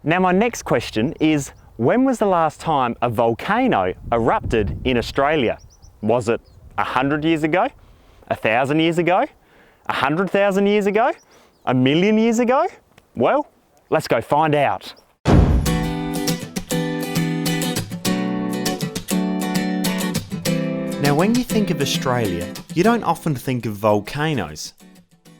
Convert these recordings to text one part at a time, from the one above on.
Now my next question is, when was the last time a volcano erupted in Australia? Was it 100 years ago? 1,000 years ago? 100,000 years ago? 1,000,000 years ago? Well, let's go find out. Now when you think of Australia, you don't often think of volcanoes.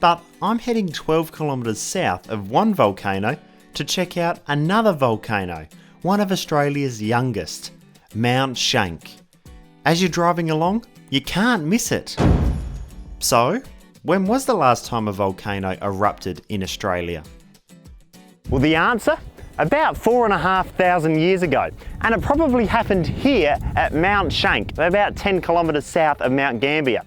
But I'm heading 12 kilometres south of one volcano to check out another volcano, one of Australia's youngest, Mt Schank. As you're driving along, you can't miss it. So, when was the last time a volcano erupted in Australia? Well, the answer? About 4,500 years ago, and it probably happened here at Mt Schank, about 10 kilometres south of Mount Gambier.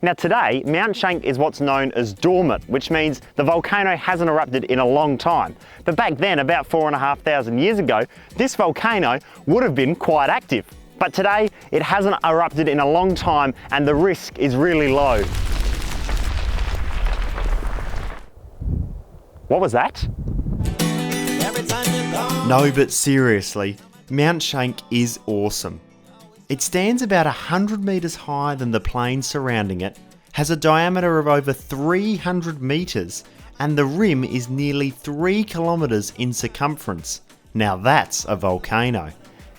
Now today, Mt Schank is what's known as dormant, which means the volcano hasn't erupted in a long time. But back then, about 4,500 years ago, this volcano would have been quite active. But today, it hasn't erupted in a long time and the risk is really low. What was that? No, but seriously, Mt Schank is awesome. It stands about 100 metres higher than the plain surrounding it, has a diameter of over 300 metres, and the rim is nearly 3 kilometres in circumference. Now that's a volcano.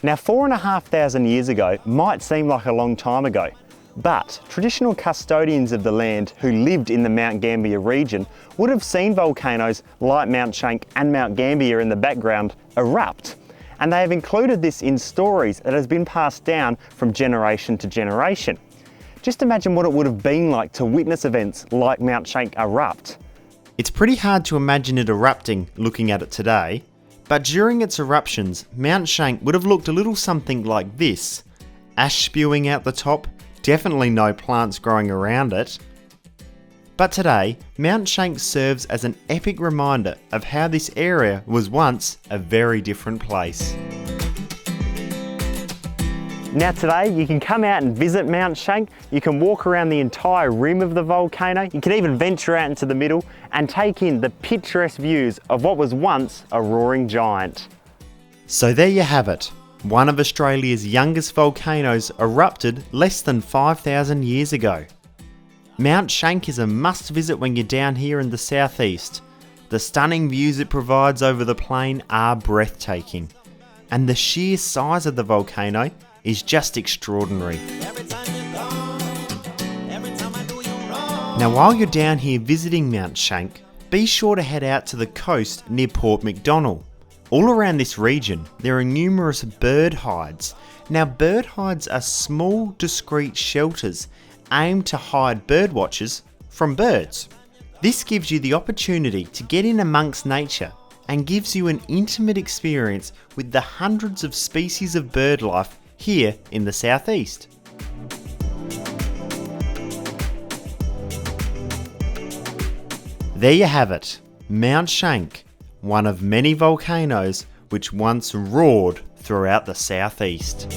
Now 4,500 years ago might seem like a long time ago, but traditional custodians of the land who lived in the Mount Gambier region would have seen volcanoes like Mt Schank and Mount Gambier in the background erupt. And they have included this in stories that has been passed down from generation to generation. Just imagine what it would have been like to witness events like Mt Schank erupt. It's pretty hard to imagine it erupting looking at it today, but during its eruptions, Mt Schank would have looked a little something like this. Ash spewing out the top, definitely no plants growing around it. But today, Mt Schank serves as an epic reminder of how this area was once a very different place. Now today, you can come out and visit Mt Schank, you can walk around the entire rim of the volcano, you can even venture out into the middle and take in the picturesque views of what was once a roaring giant. So there you have it. One of Australia's youngest volcanoes erupted less than 5,000 years ago. Mt Schank is a must visit when you're down here in the southeast. The stunning views it provides over the plain are breathtaking, and the sheer size of the volcano is just extraordinary. Now while you're down here visiting Mt Schank, be sure to head out to the coast near Port McDonnell. All around this region, there are numerous bird hides. Now bird hides are small, discreet shelters aimed to hide birdwatchers from birds. This gives you the opportunity to get in amongst nature and gives you an intimate experience with the hundreds of species of bird life here in the southeast. There you have it, Mt Schank, one of many volcanoes which once roared throughout the southeast.